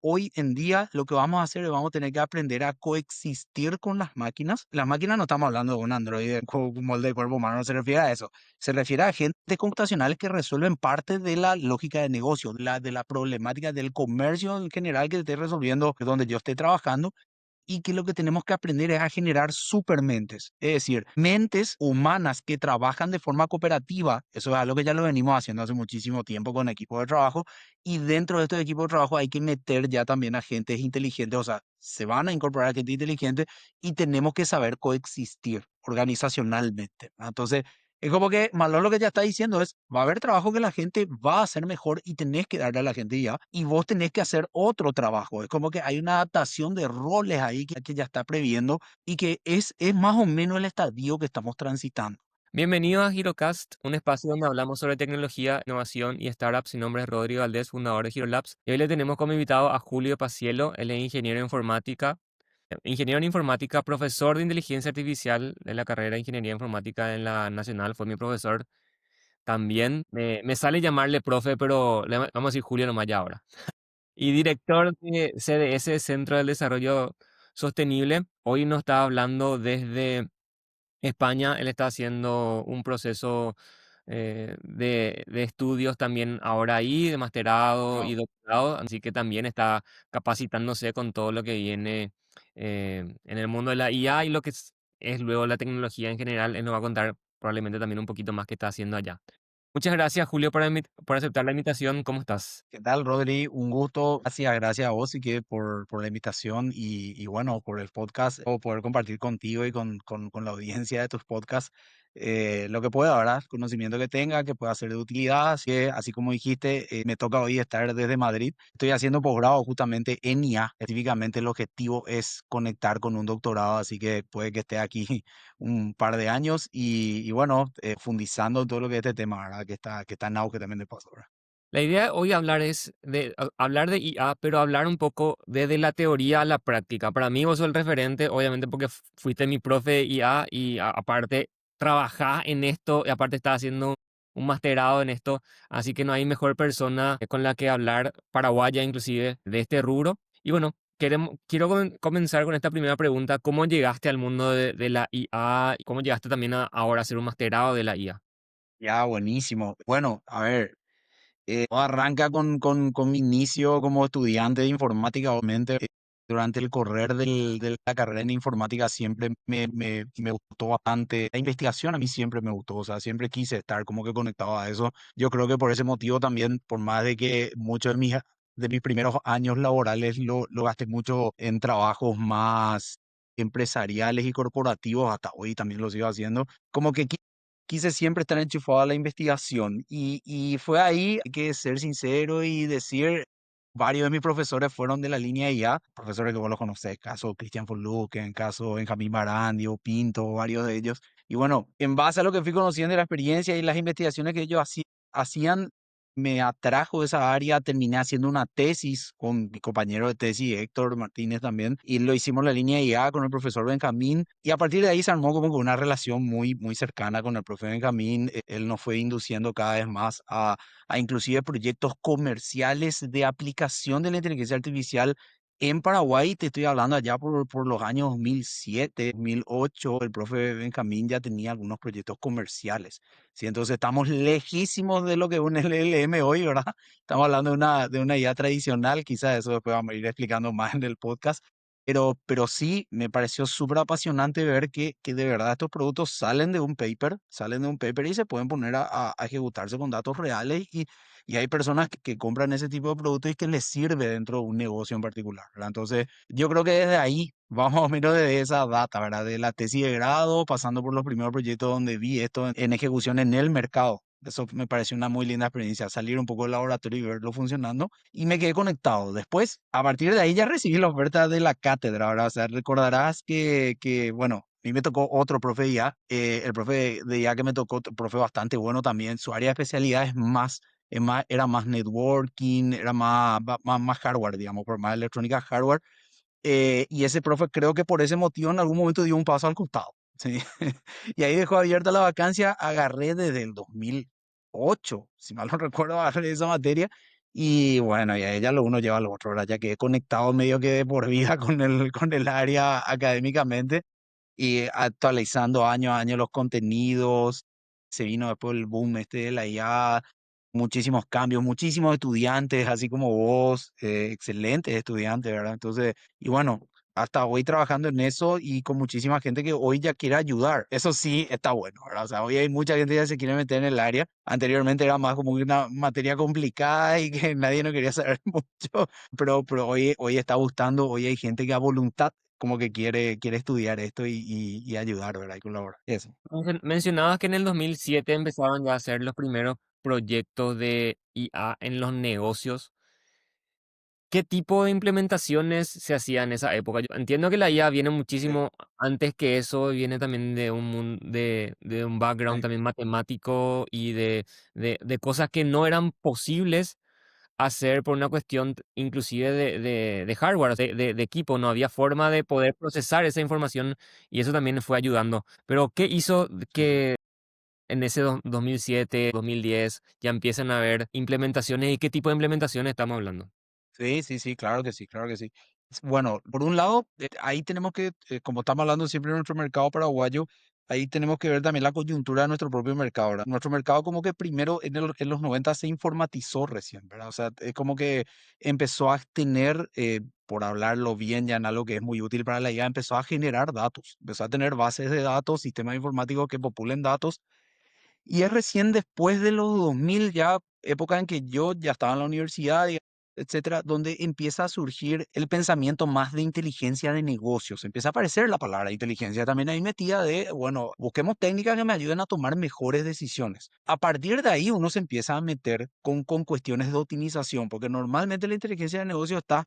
hoy en día lo que vamos a hacer es vamos a tener que aprender a coexistir con las máquinas. Las máquinas no estamos hablando de un androide con molde de cuerpo humano, no se refiere a eso. Se refiere a agentes computacionales que resuelven parte de la lógica de negocio, de la problemática del comercio en general que esté resolviendo donde yo esté trabajando y que lo que tenemos que aprender es a generar supermentes, es decir, mentes humanas que trabajan de forma cooperativa. Eso es algo que ya lo venimos haciendo hace muchísimo tiempo con equipos de trabajo y dentro de estos equipos de trabajo hay que meter ya también agentes inteligentes, o sea, se van a incorporar agentes inteligentes y tenemos que saber coexistir organizacionalmente, ¿no? Entonces, es como que Malón lo que ya está diciendo es, va a haber trabajo que la gente va a hacer mejor y tenés que darle a la gente ya, y vos tenés que hacer otro trabajo. Es como que hay una adaptación de roles ahí que ya está previendo y que es más o menos el estadio que estamos transitando. Bienvenido a HeroCast, un espacio donde hablamos sobre tecnología, innovación y startups. Mi nombre es Rodrigo Valdés, fundador de HeroLabs. Y hoy le tenemos como invitado a Julio Pacielo, él es ingeniero en informática, profesor de inteligencia artificial de la carrera de ingeniería informática en la Nacional, fue mi profesor también. Me sale llamarle profe, pero vamos a decir Julio nomás ya ahora. Y director de CDS, Centro del Desarrollo Sostenible. Hoy nos está hablando desde España. Él está haciendo un proceso de estudios también ahora ahí, de masterado y Wow. doctorado, así que también está capacitándose con todo lo que viene en el mundo de la IA y lo que es luego la tecnología en general. Él nos va a contar probablemente también un poquito más que está haciendo allá. Muchas gracias, Julio, por aceptar la invitación. ¿Cómo estás? ¿Qué tal, Rodri? Un gusto. Gracias a vos y que por la invitación y bueno, por el podcast, o poder compartir contigo y con la audiencia de tus podcasts lo que pueda, ¿verdad? Conocimiento que tenga, que pueda ser de utilidad. Así como dijiste, me toca hoy estar desde Madrid. Estoy haciendo posgrado justamente en IA. Específicamente el objetivo es conectar con un doctorado, así que puede que esté aquí un par de años y bueno, fundizando todo lo que es este tema, ¿verdad? Que está en auge también de paso, ¿verdad? La idea de hoy hablar es de hablar de IA, pero hablar un poco desde la teoría a la práctica. Para mí vos sos el referente, obviamente porque fuiste mi profe de IA y aparte trabajás en esto y aparte estás haciendo un masterado en esto, así que no hay mejor persona con la que hablar, paraguaya inclusive, de este rubro. Y bueno, quiero comenzar con esta primera pregunta. ¿Cómo llegaste al mundo de la IA? ¿Y cómo llegaste también a ahora hacer un masterado de la IA? Ya, buenísimo. Bueno, a ver, todo arranca con mi inicio como estudiante de informática, obviamente. Durante el correr de la carrera en informática siempre me gustó bastante. La investigación a mí siempre me gustó, o sea, siempre quise estar como que conectado a eso. Yo creo que por ese motivo también, por más de que muchos de mis primeros años laborales lo gasté mucho en trabajos más empresariales y corporativos, hasta hoy también lo sigo haciendo, como que quise siempre estar enchufado a la investigación y fue ahí que ser sincero y decir, varios de mis profesores fueron de la línea IA, profesores que vos los conocés, caso Cristian von Lucken, caso Benjamín Barandio, Pinto, varios de ellos. Y bueno, en base a lo que fui conociendo de la experiencia y las investigaciones que ellos hacían, me atrajo esa área, terminé haciendo una tesis con mi compañero de tesis, Héctor Martínez también, y lo hicimos en la línea IA con el profesor Benjamín, y a partir de ahí se armó como que una relación muy cercana con el profe Benjamín. Él nos fue induciendo cada vez más a inclusive proyectos comerciales de aplicación de la inteligencia artificial. En Paraguay, te estoy hablando allá por los años 2007, 2008, el profe Benjamín ya tenía algunos proyectos comerciales. Sí, entonces estamos lejísimos de lo que es un LLM hoy, ¿verdad? Estamos hablando de una IA tradicional, quizás eso después vamos a ir explicando más en el podcast, pero sí me pareció súper apasionante ver que de verdad estos productos salen de un paper y se pueden poner a ejecutarse con datos reales y hay personas que compran ese tipo de productos y que les sirve dentro de un negocio en particular, ¿verdad? Entonces, yo creo que desde ahí, vamos más o menos de esa data, ¿verdad? De la tesis de grado, pasando por los primeros proyectos donde vi esto en ejecución en el mercado. Eso me pareció una muy linda experiencia, salir un poco del laboratorio y verlo funcionando y me quedé conectado. Después, a partir de ahí ya recibí la oferta de la cátedra, ¿verdad? O sea, recordarás bueno, a mí me tocó otro profe de IA, el profe de IA que me tocó, profe bastante bueno también. Su área de especialidad era más networking, era más hardware, digamos, por más electrónica hardware. Y ese profe creo que por ese motivo en algún momento dio un paso al costado. ¿Sí? Y ahí dejó abierta la vacancia, agarré desde el 2008, si mal no recuerdo, agarré esa materia Y bueno, y a ella lo uno lleva al otro, ¿verdad? Ya que he conectado medio que de por vida con el área académicamente y actualizando año a año los contenidos. Se vino después el boom este de la IA, muchísimos cambios, muchísimos estudiantes, así como vos, excelentes estudiantes, ¿verdad? Entonces, y bueno, hasta hoy trabajando en eso y con muchísima gente que hoy ya quiere ayudar. Eso sí está bueno, ¿verdad? O sea, hoy hay mucha gente que ya se quiere meter en el área. Anteriormente era más como una materia complicada y que nadie no quería saber mucho, pero hoy está gustando, hoy hay gente que a voluntad como que quiere estudiar esto y ayudar, ¿verdad? Y colaborar. Eso. Mencionabas que en el 2007 empezaban ya a hacer los primeros proyectos de IA en los negocios. ¿Qué tipo de implementaciones se hacían en esa época? Yo entiendo que la IA viene Sí, muchísimo antes que eso, viene también de un de un background sí, también matemático y de cosas que no eran posibles hacer por una cuestión inclusive de hardware, o sea, de equipo. No había forma de poder procesar esa información y eso también fue ayudando. Pero, ¿qué hizo sí, sí. que en ese 2007, 2010 ya empiecen a haber implementaciones y qué tipo de implementaciones estamos hablando? Sí, sí, sí, claro que sí, claro que sí. Bueno, por un lado, ahí tenemos que, como estamos hablando siempre de nuestro mercado paraguayo, ahí tenemos que ver también la coyuntura de nuestro propio mercado, ¿verdad? Nuestro mercado como que primero en los 90 se informatizó recién, ¿verdad? O sea, es como que empezó a tener, por hablarlo bien ya en algo que es muy útil para la IA, empezó a generar datos, empezó a tener bases de datos, sistemas informáticos que populen datos. Y es recién después de los 2000 ya época en que yo ya estaba en la universidad, etcétera, donde empieza a surgir el pensamiento más de inteligencia de negocios. Empieza a aparecer la palabra inteligencia también ahí metida de, bueno, busquemos técnicas que me ayuden a tomar mejores decisiones. A partir de ahí uno se empieza a meter con cuestiones de optimización, porque normalmente la inteligencia de negocios está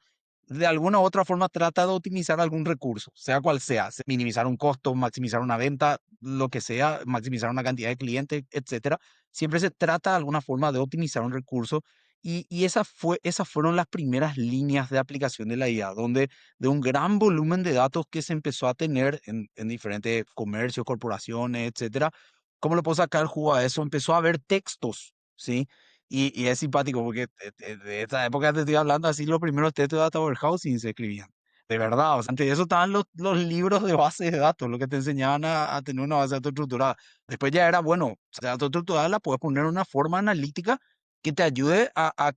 de alguna u otra forma trata de optimizar algún recurso, sea cual sea, minimizar un costo, maximizar una venta, lo que sea, maximizar una cantidad de clientes, etcétera. Siempre se trata de alguna forma de optimizar un recurso y esas fueron las primeras líneas de aplicación de la IA, donde de un gran volumen de datos que se empezó a tener en diferentes comercios, corporaciones, etcétera, ¿cómo le puedo sacar el jugo a eso? Empezó a haber textos, ¿sí? Y es simpático porque de esta época te estoy hablando así, los primeros textos de Data Warehousing se escribían. De verdad, o sea, antes de eso estaban los libros de base de datos, lo que te enseñaban a tener una base de datos estructurada. Después ya era, bueno, base de datos estructurada la puedes poner en una forma analítica que te ayude a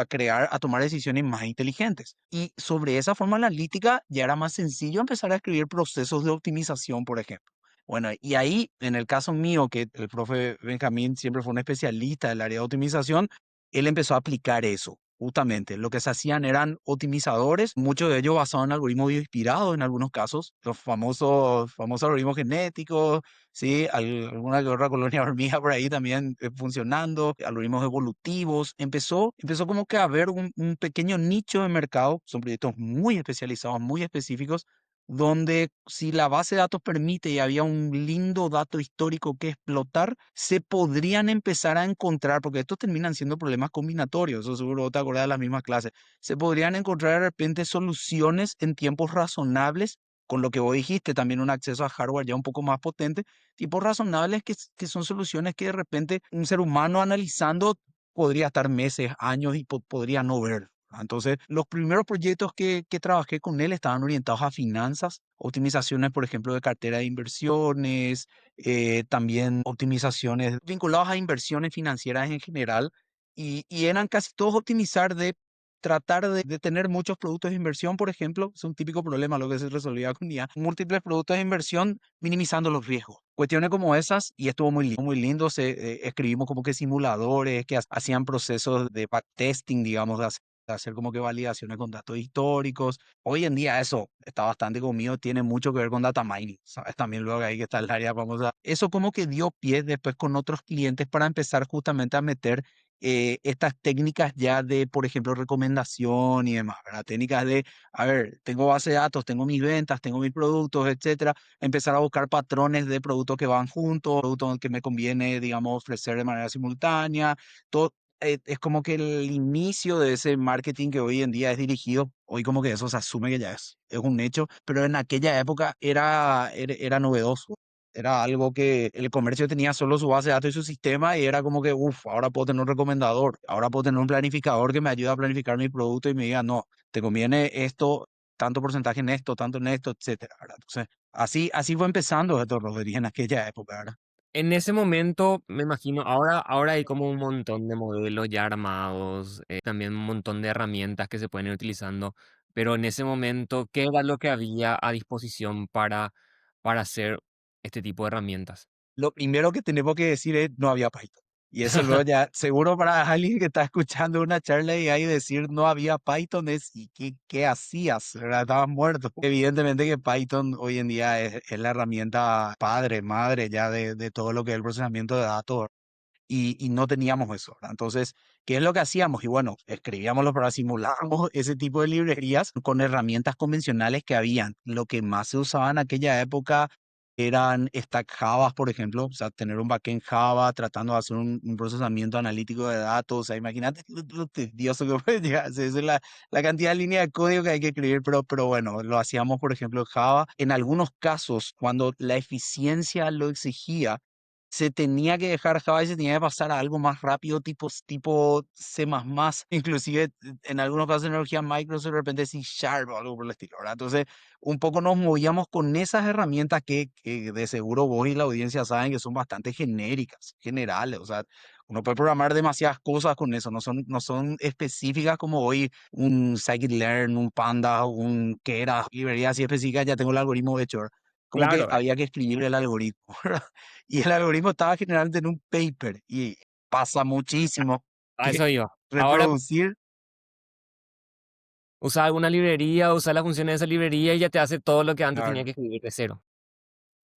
crear, a tomar decisiones más inteligentes. Y sobre esa forma analítica ya era más sencillo empezar a escribir procesos de optimización, por ejemplo. Bueno, y ahí, en el caso mío, que el profe Benjamín siempre fue un especialista del área de optimización, él empezó a aplicar eso. Justamente, lo que se hacían eran optimizadores, muchos de ellos basados en algoritmos bioinspirados en algunos casos, los famosos algoritmos genéticos, ¿sí? Alguna que otra colonia hormiga por ahí también funcionando, algoritmos evolutivos. Empezó como que a haber un pequeño nicho de mercado, son proyectos muy especializados, muy específicos, donde si la base de datos permite y había un lindo dato histórico que explotar, se podrían empezar a encontrar, porque estos terminan siendo problemas combinatorios, eso seguro te acuerdas de las mismas clases, se podrían encontrar de repente soluciones en tiempos razonables, con lo que vos dijiste, también un acceso a hardware ya un poco más potente, tiempos razonables que son soluciones que de repente un ser humano analizando podría estar meses, años y podría no ver. Entonces, los primeros proyectos que trabajé con él estaban orientados a finanzas, optimizaciones, por ejemplo, de cartera de inversiones, también optimizaciones vinculadas a inversiones financieras en general, y eran casi todos optimizar de tratar de tener muchos productos de inversión, por ejemplo, es un típico problema lo que se resolvía con IA, múltiples productos de inversión minimizando los riesgos. Cuestiones como esas, y estuvo muy lindo, escribimos como que simuladores que hacían procesos de backtesting, digamos, de hacer como que validaciones con datos históricos. Hoy en día eso está bastante conmigo, tiene mucho que ver con data mining, ¿sabes? También luego ahí que está el área famosa. Eso como que dio pie después con otros clientes para empezar justamente a meter estas técnicas ya de, por ejemplo, recomendación y demás, ¿verdad? Técnicas de, a ver, tengo base de datos, tengo mis ventas, tengo mis productos, etcétera. Empezar a buscar patrones de productos que van juntos, productos que me conviene, digamos, ofrecer de manera simultánea. Todo, es como que el inicio de ese marketing que hoy en día es dirigido, hoy como que eso se asume que ya es un hecho, pero en aquella época era novedoso. era algo que el comercio tenía solo su base de datos y su sistema y era como que, uff, ahora puedo tener un recomendador, ahora puedo tener un planificador que me ayuda a planificar mi producto y me diga, no, te conviene esto, tanto porcentaje tanto en esto, etcétera, ¿verdad? Entonces, así fue empezando esto, Rodri, en aquella época, ¿verdad? En ese momento, me imagino, ahora hay como un montón de modelos ya armados, también un montón de herramientas que se pueden ir utilizando, pero en ese momento, ¿qué era lo que había a disposición para hacer este tipo de herramientas? Lo primero que tenemos que decir es no había Python. Y eso luego ya, seguro para alguien que está escuchando una charla y ahí decir no había Python es, ¿y qué hacías? ¿Verdad? Estabas muerto. Evidentemente que Python hoy en día es la herramienta padre, madre ya de todo lo que es el procesamiento de datos y no teníamos eso, ¿verdad? Entonces, ¿qué es lo que hacíamos? Y bueno, escribíamos los programas, simulábamos ese tipo de librerías con herramientas convencionales que habían. Lo que más se usaba en aquella época eran stack Java, por ejemplo, o sea, tener un backend Java tratando de hacer un procesamiento analítico de datos. O sea, imagínate lo tedioso que puede llegar a ser. Esa es la cantidad de líneas de código que hay que escribir, pero bueno, lo hacíamos, por ejemplo, en Java. En algunos casos, cuando la eficiencia lo exigía, se tenía que dejar Java y se tenía que pasar a algo más rápido, tipo C++, inclusive en algunos casos de tecnología Microsoft, de repente C Sharp o algo por el estilo, ¿verdad? Entonces, un poco nos movíamos con esas herramientas que de seguro vos y la audiencia saben que son bastante genéricas, generales, o sea, uno puede programar demasiadas cosas con eso, no son específicas como hoy un scikit-learn, un Panda, un Keras, librerías así específicas, ya tengo el algoritmo hecho, ¿verdad? Como que Claro, había que escribir el algoritmo, ¿verdad? Y el algoritmo estaba generalmente en un paper y pasa muchísimo a que eso iba. Ahora reproducir, usa alguna librería, usa las funciones de esa librería y ya te hace todo lo que antes tenía claro, que escribir de cero.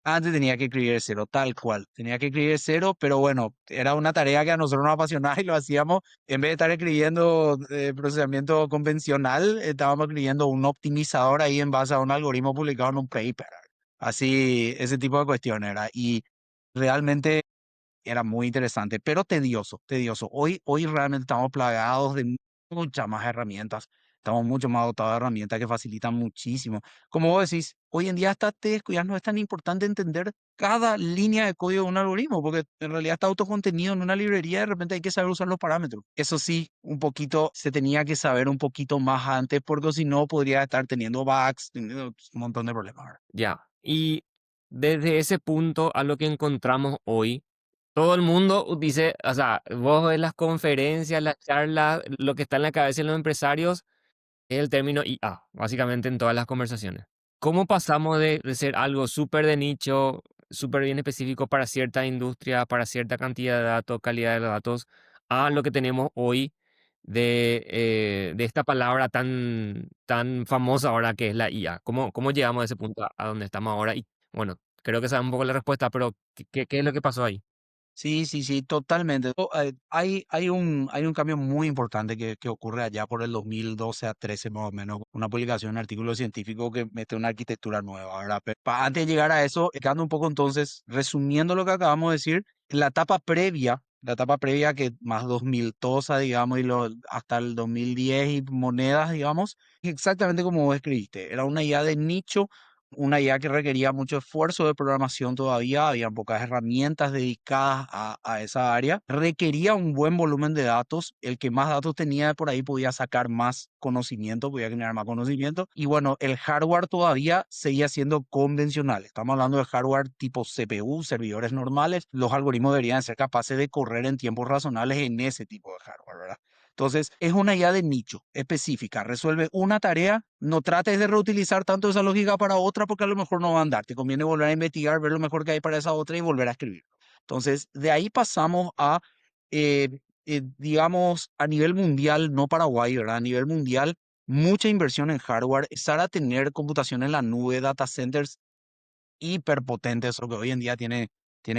antes tenía que escribir de cero, tal cual, tenía que escribir de cero, pero bueno, era una tarea que a nosotros nos apasionaba y lo hacíamos, en vez de estar escribiendo procesamiento convencional, estábamos escribiendo un optimizador ahí en base a un algoritmo publicado en un paper, así, ese tipo de cuestiones, ¿verdad? Y realmente era muy interesante, pero tedioso, tedioso. Hoy realmente estamos plagados de muchas más herramientas. Estamos mucho más dotados de herramientas que facilitan muchísimo. Como vos decís, hoy en día hasta te descuidas, no es tan importante entender cada línea de código de un algoritmo, porque en realidad está autocontenido en una librería y de repente hay que saber usar los parámetros. Eso sí, un poquito se tenía que saber un poquito más antes, porque si no podría estar teniendo bugs, teniendo un montón de problemas, ¿verdad? Ya. Y desde ese punto a lo que encontramos hoy, todo el mundo dice, o sea, vos ves las conferencias, las charlas, lo que está en la cabeza de los empresarios es el término IA, básicamente en todas las conversaciones. ¿Cómo pasamos de ser algo súper de nicho, súper bien específico para cierta industria, para cierta cantidad de datos, calidad de datos, a lo que tenemos hoy de esta palabra tan famosa ahora que es la IA? ¿Cómo llegamos a ese punto a donde estamos ahora? Y bueno, creo que sabes un poco la respuesta, pero ¿qué es lo que pasó ahí? Sí, sí, sí, totalmente. Hay un cambio muy importante que ocurre allá por el 2012 a 13 más o menos, una publicación, un artículo científico que mete una arquitectura nueva, ¿verdad? Pero antes de llegar a eso, quedando un poco entonces, resumiendo lo que acabamos de decir, la etapa previa que más 2000 TOSA, digamos, hasta el 2010 y monedas, digamos, exactamente como vos escribiste, era una idea de nicho, una IA que requería mucho esfuerzo de programación todavía, había pocas herramientas dedicadas a esa área, requería un buen volumen de datos, el que más datos tenía por ahí podía sacar más conocimiento, podía generar más conocimiento, y bueno, el hardware todavía seguía siendo convencional, estamos hablando de hardware tipo CPU, servidores normales, los algoritmos deberían ser capaces de correr en tiempos razonables en ese tipo de hardware, ¿verdad? Entonces, es una IA de nicho específica. Resuelve una tarea, no trates de reutilizar tanto esa lógica para otra porque a lo mejor no va a andar. Te conviene volver a investigar, ver lo mejor que hay para esa otra y volver a escribir. Entonces, de ahí pasamos a, digamos, a nivel mundial, no Paraguay, ¿verdad? A nivel mundial, mucha inversión en hardware, empezar a tener computación en la nube, data centers hiperpotentes, lo que hoy en día tiene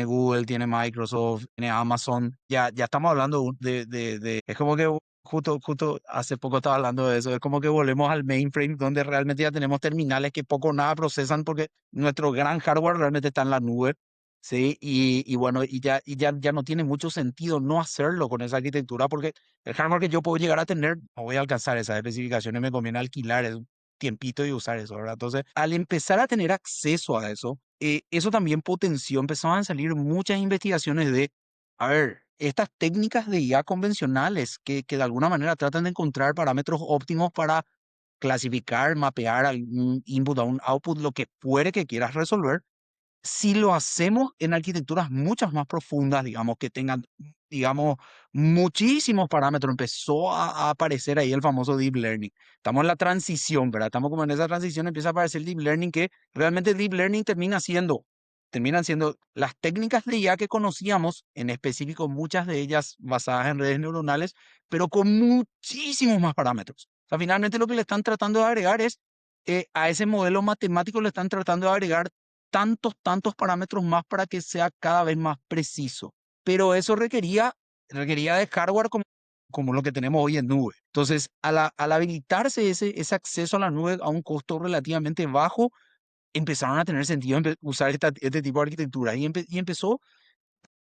Google, tiene Microsoft, tiene Amazon. Ya estamos hablando es como que justo hace poco estaba hablando de eso, es como que volvemos al mainframe donde realmente ya tenemos terminales que poco o nada procesan porque nuestro gran hardware realmente está en la nube. Sí, y bueno, ya no tiene mucho sentido no hacerlo con esa arquitectura porque el hardware que yo puedo llegar a tener, no voy a alcanzar esas especificaciones, me conviene alquilar. tiempito de usar eso, ¿verdad? Entonces, al empezar a tener acceso a eso, eso también potenció, empezaban a salir muchas investigaciones de, a ver, estas técnicas de IA convencionales que de alguna manera tratan de encontrar parámetros óptimos para clasificar, mapear algún input a un output, lo que fuere que quieras resolver, si lo hacemos en arquitecturas muchas más profundas, digamos, que tengan, digamos, muchísimos parámetros, empezó a aparecer ahí el famoso deep learning. Estamos en la transición, ¿verdad? Estamos como en esa transición, empieza a aparecer el deep learning, que realmente el deep learning terminan siendo las técnicas de IA que conocíamos, en específico muchas de ellas basadas en redes neuronales, pero con muchísimos más parámetros. O sea, finalmente lo que le están tratando de agregar es, a ese modelo matemático le están tratando de agregar tantos parámetros más para que sea cada vez más preciso. Pero eso requería de hardware como lo que tenemos hoy en nube. Entonces, al habilitarse ese acceso a la nube a un costo relativamente bajo, empezaron a tener sentido usar este tipo de arquitectura y empezó.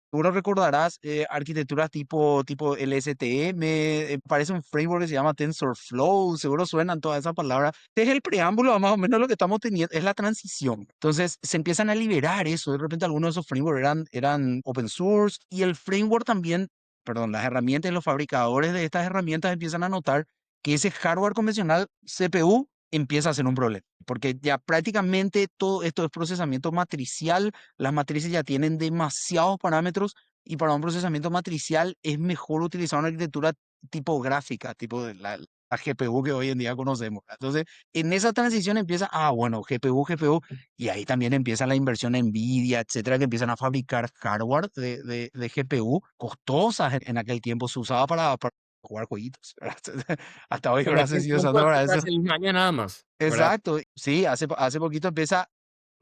Seguro recordarás arquitecturas tipo LSTM, parece un framework que se llama TensorFlow, seguro suenan todas esas palabras. Este es el preámbulo, más o menos lo que estamos teniendo, es la transición. Entonces se empiezan a liberar eso, de repente algunos de esos frameworks eran open source y el framework también, perdón, las herramientas y los fabricadores de estas herramientas empiezan a notar que ese hardware convencional CPU empieza a ser un problema, porque ya prácticamente todo esto es procesamiento matricial, las matrices ya tienen demasiados parámetros y para un procesamiento matricial es mejor utilizar una arquitectura tipográfica, tipo de la GPU que hoy en día conocemos. Entonces, en esa transición empieza, bueno, GPU, y ahí también empieza la inversión en Nvidia, etcétera, que empiezan a fabricar hardware de GPU costosas en aquel tiempo, se usaba para jugar jueguitos, ¿verdad? Hasta hoy, En ahora se aquel sigue tiempo, usando para eso. hace un año nada más, ¿verdad? Exacto, sí, hace poquito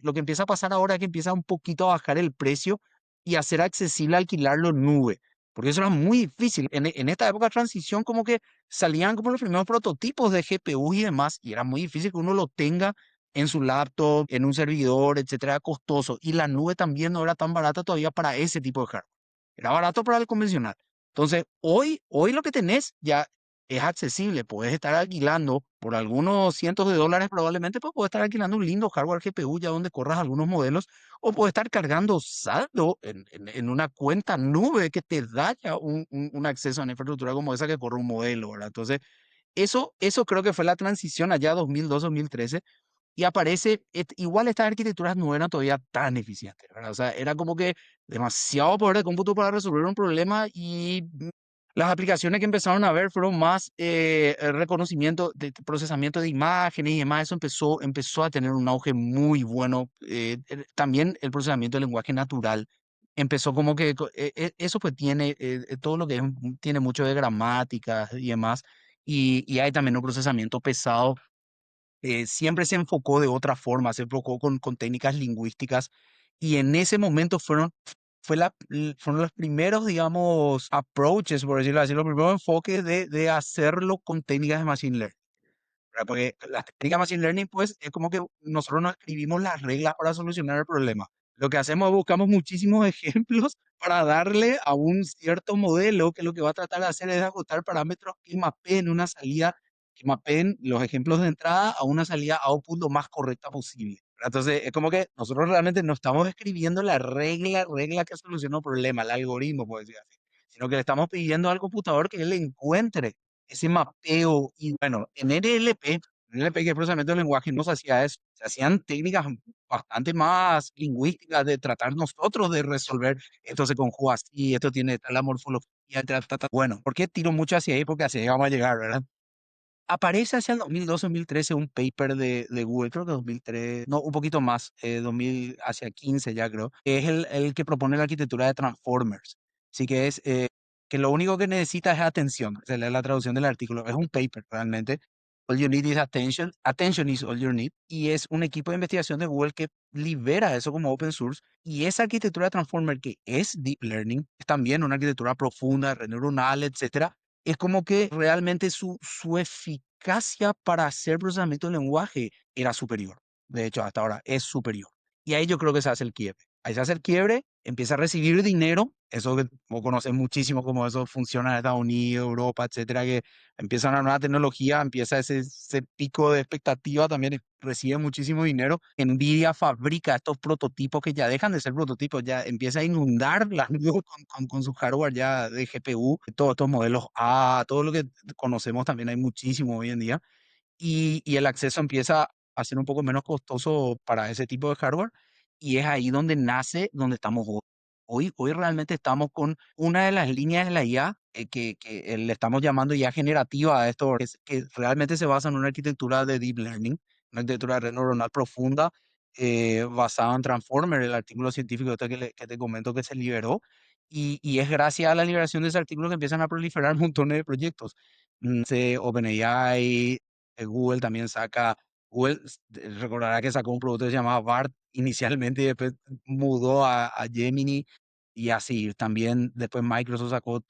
lo que empieza a pasar ahora es que empieza un poquito a bajar el precio y a hacer accesible alquilarlo en nube, porque eso era muy difícil. En esta época de transición como que salían como los primeros prototipos de GPU y demás, y era muy difícil que uno lo tenga en su laptop, en un servidor, etcétera, costoso. Y la nube también no era tan barata todavía para ese tipo de hardware. Era barato para el convencional. Entonces, hoy lo que tenés ya es accesible. Puedes estar alquilando por algunos cientos de dólares probablemente, pues puedes estar alquilando un lindo hardware GPU ya donde corras algunos modelos, o puedes estar cargando saldo en una cuenta nube que te da ya un acceso a una infraestructura como esa que corre un modelo, ¿verdad? Entonces, eso creo que fue la transición allá 2012-2013 y aparece, igual estas arquitecturas no eran todavía tan eficientes, ¿verdad? O sea, era como que demasiado poder de cómputo para resolver un problema y las aplicaciones que empezaron a ver fueron más el reconocimiento, de procesamiento de imágenes y demás. Eso empezó a tener un auge muy bueno. También el procesamiento del lenguaje natural empezó como que eso pues tiene todo lo que tiene mucho de gramática y demás. Y hay también un procesamiento pesado, siempre se enfocó de otra forma, se enfocó con técnicas lingüísticas y en ese momento fueron los primeros, digamos, approaches, por decirlo así, los primeros enfoques de hacerlo con técnicas de Machine Learning. ¿Verdad? Porque la técnica Machine Learning, pues, es como que nosotros no escribimos las reglas para solucionar el problema. Lo que hacemos es buscamos muchísimos ejemplos para darle a un cierto modelo que lo que va a tratar de hacer es ajustar parámetros que mapeen una salida, que mapeen los ejemplos de entrada a una salida output lo más correcta posible. ¿Verdad? Entonces, es como que nosotros realmente no estamos escribiendo la regla que soluciona el problema, el algoritmo, por decir así, sino que le estamos pidiendo al computador que él encuentre ese mapeo. Y bueno, en NLP, que es procesamiento del lenguaje, no se hacía eso. Se hacían técnicas bastante más lingüísticas de tratar nosotros de resolver. Esto se conjuga así, esto tiene tal la morfología, Bueno, ¿por qué tiro mucho hacia ahí? Porque hacia ahí vamos a llegar, ¿verdad? Aparece hacia el 2012-2013 un paper de Google, creo que 2003, no, un poquito más, 2000, hacia 15 ya creo, que es el que propone la arquitectura de Transformers. Así que es que lo único que necesita es atención. Esa es la traducción del artículo. Es un paper realmente. All you need is attention. Attention is all you need. Y es un equipo de investigación de Google que libera eso como open source. Y esa arquitectura de Transformer, que es Deep Learning, es también una arquitectura profunda, red neuronal, etcétera, es como que realmente su eficacia para hacer procesamiento del lenguaje era superior. De hecho, hasta ahora es superior. Y ahí yo creo que se hace el quiebre. ahí se hace el quiebre, empieza a recibir dinero, eso que vos conocés muchísimo cómo eso funciona en Estados Unidos, Europa, etcétera, que empieza una nueva tecnología, empieza ese pico de expectativa, también recibe muchísimo dinero. Nvidia fabrica estos prototipos que ya dejan de ser prototipos, ya empieza a inundar las nubes con su hardware ya de GPU, todos estos modelos A, todo lo que conocemos también hay muchísimo hoy en día y el acceso empieza a ser un poco menos costoso para ese tipo de hardware y es ahí donde nace, donde estamos hoy. Hoy realmente estamos con una de las líneas de la IA que le estamos llamando IA generativa a esto, que realmente se basa en una arquitectura de deep learning, una arquitectura de red neuronal profunda basada en Transformer, el artículo científico este que te comento que se liberó. Y es gracias a la liberación de ese artículo que empiezan a proliferar montones de proyectos. OpenAI, Google también saca, recordará que sacó un producto que se llamaba BART inicialmente y después mudó a Gemini y así. También después Microsoft sacó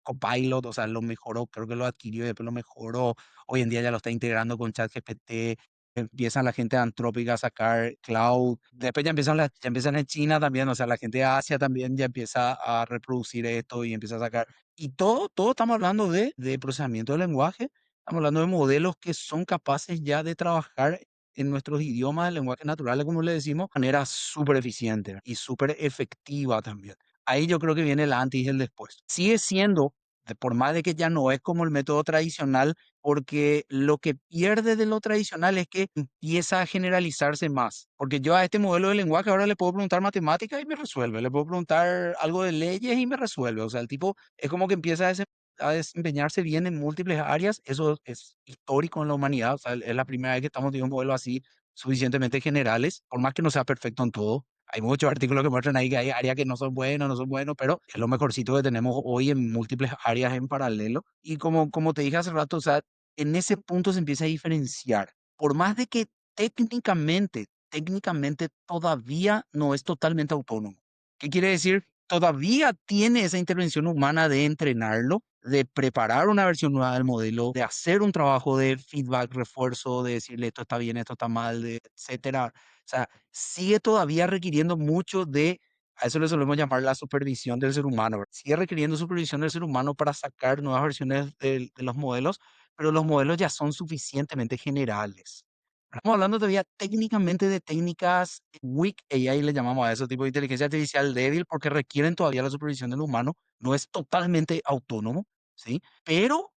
Copilot, o sea, lo mejoró, creo que lo adquirió y después lo mejoró. Hoy en día ya lo está integrando con ChatGPT. Empiezan la gente de Anthropic a sacar cloud. Después ya empiezan en China también, o sea, la gente de Asia también ya empieza a reproducir esto y empieza a sacar. Y todo estamos hablando de procesamiento de lenguaje. Estamos hablando de modelos que son capaces ya de trabajar en nuestros idiomas de lenguaje naturales, como le decimos, de manera súper eficiente y súper efectiva también. Ahí yo creo que viene el antes y el después. Sigue siendo, por más de que ya no es como el método tradicional, porque lo que pierde de lo tradicional es que empieza a generalizarse más. Porque yo a este modelo de lenguaje ahora le puedo preguntar matemáticas y me resuelve, le puedo preguntar algo de leyes y me resuelve. O sea, el tipo es como que empieza a desempeñarse bien en múltiples áreas. Eso es histórico en la humanidad. O sea, es la primera vez que estamos teniendo un modelo así suficientemente generales, por más que no sea perfecto en todo. Hay muchos artículos que muestran ahí que hay áreas que no son buenos, pero es lo mejorcito que tenemos hoy en múltiples áreas en paralelo. Y como te dije hace rato, o sea, en ese punto se empieza a diferenciar. Por más de que técnicamente todavía no es totalmente autónomo. ¿Qué quiere decir? Todavía tiene esa intervención humana de entrenarlo, de preparar una versión nueva del modelo, de hacer un trabajo de feedback, refuerzo, de decirle esto está bien, esto está mal, etcétera. O sea, sigue todavía requiriendo mucho a eso le solemos llamar la supervisión del ser humano, ¿verdad? Sigue requiriendo supervisión del ser humano para sacar nuevas versiones de los modelos, pero los modelos ya son suficientemente generales. Estamos hablando todavía técnicamente de técnicas weak AI, le llamamos a eso, tipo de inteligencia artificial débil, porque requieren todavía la supervisión del humano, no es totalmente autónomo, ¿sí? Pero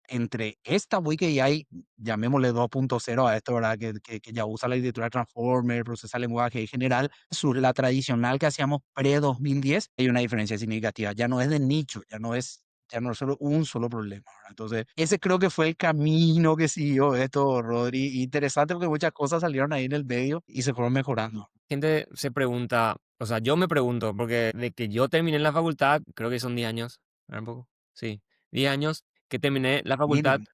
entre esta weak AI, llamémosle 2.0 a esto, ¿verdad? Que ya usa la arquitectura Transformer, procesa lenguaje en general, la tradicional que hacíamos pre-2010, hay una diferencia significativa, ya no es de nicho, ya no es solo un solo problema, ¿verdad? Entonces, ese creo que fue el camino que siguió esto, Rodri. Interesante porque muchas cosas salieron ahí en el medio y se fueron mejorando. Gente se pregunta, o sea, yo me pregunto, porque de que yo terminé la facultad, creo que son 10 años, ¿verdad un poco? Sí, 10 años que terminé la facultad. Mínimo.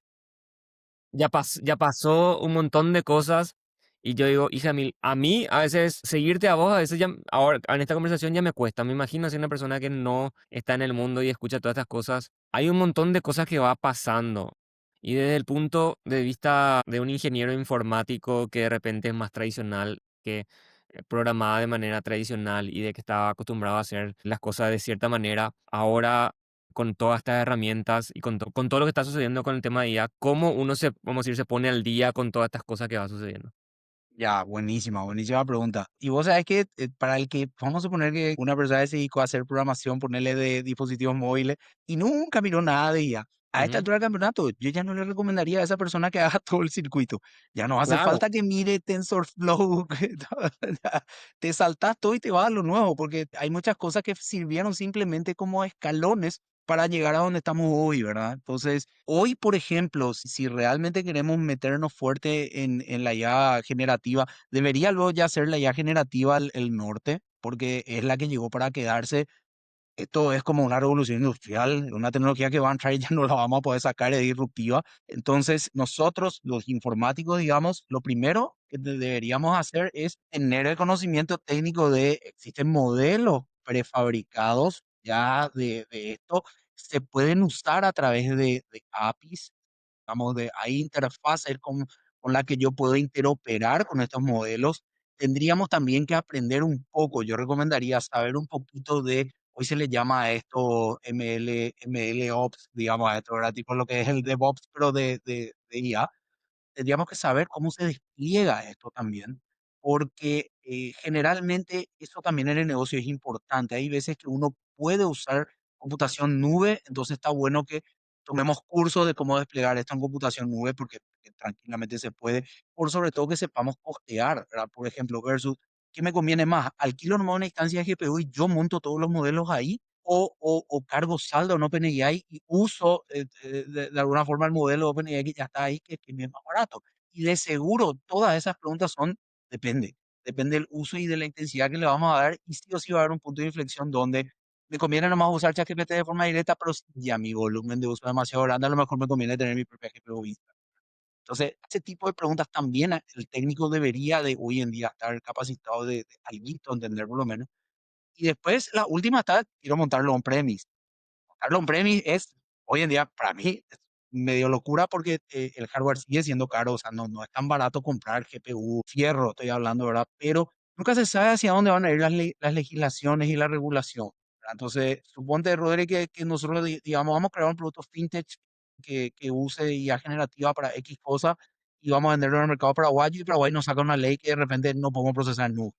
Ya pasó un montón de cosas y yo digo, hija, a mí a veces seguirte a vos, a veces ya, ahora en esta conversación ya me cuesta. Me imagino ser una persona que no está en el mundo y escucha todas estas cosas. Hay un montón de cosas que va pasando. Y desde el punto de vista de un ingeniero informático que de repente es más tradicional, que programaba de manera tradicional y de que estaba acostumbrado a hacer las cosas de cierta manera, ahora con todas estas herramientas y con todo lo que está sucediendo con el tema de IA, cómo uno se, vamos a decir, se pone al día con todas estas cosas que va sucediendo. Ya, buenísima pregunta. Y vos sabés que para el que, vamos a suponer que una persona se dedicó a hacer programación, ponerle de dispositivos móviles y nunca miró nada de IA. A esta Ujú. altura del campeonato, yo ya no le recomendaría a esa persona que haga todo el circuito. Ya no hace Claro. falta que mire TensorFlow, ya te saltas todo y te vas a lo nuevo, porque hay muchas cosas que sirvieron simplemente como escalones para llegar a donde estamos hoy, ¿verdad? Entonces, hoy, por ejemplo, si realmente queremos meternos fuerte en la IA generativa, debería luego ya ser la IA generativa el norte, porque es la que llegó para quedarse. Esto es como una revolución industrial, una tecnología que va a entrar y ya no la vamos a poder sacar, es disruptiva. Entonces, nosotros, los informáticos, digamos, lo primero que deberíamos hacer es tener el conocimiento técnico de, existen modelos prefabricados ya de esto, se pueden usar a través de APIs, digamos, hay interfaces con la que yo puedo interoperar con estos modelos tendríamos también que aprender un poco. Yo recomendaría saber un poquito de, hoy se le llama a esto ML Ops, digamos a esto, ¿verdad? Tipo lo que es el DevOps, pero de IA. Tendríamos que saber cómo se despliega esto también, porque generalmente eso también en el negocio es importante. Hay veces que uno puede usar computación nube, entonces está bueno que tomemos cursos de cómo desplegar esto en computación nube, porque tranquilamente se puede, por sobre todo que sepamos costear, ¿verdad? Por ejemplo, versus, ¿qué me conviene más? ¿Alquilo nomás una instancia de GPU y yo monto todos los modelos ahí? O cargo saldo en OpenAI y uso de alguna forma el modelo de OpenAI que ya está ahí, que es más barato. Y de seguro, todas esas preguntas son, depende, depende del uso y de la intensidad que le vamos a dar, y sí o sí va a haber un punto de inflexión donde me conviene nomás usar ChatGPT de forma directa, pero si ya mi volumen de uso es demasiado grande, a lo mejor me conviene tener mi propia GPU vista. Entonces, ese tipo de preguntas también el técnico debería de hoy en día estar capacitado de alguito, entender por lo menos. Y después, la última está, quiero montarlo on-premise. Montarlo on-premise es, hoy en día, para mí, es medio locura porque el hardware sigue siendo caro, o sea, no es tan barato comprar GPU, fierro, estoy hablando, ¿verdad? Pero nunca se sabe hacia dónde van a ir las legislaciones y la regulación, ¿verdad? Entonces, suponte, Rodri, que nosotros digamos, vamos a crear un producto fintech que use IA generativa para X cosa y vamos a venderlo en el mercado paraguayo, y Paraguay nos saca una ley que de repente no podemos procesar en nube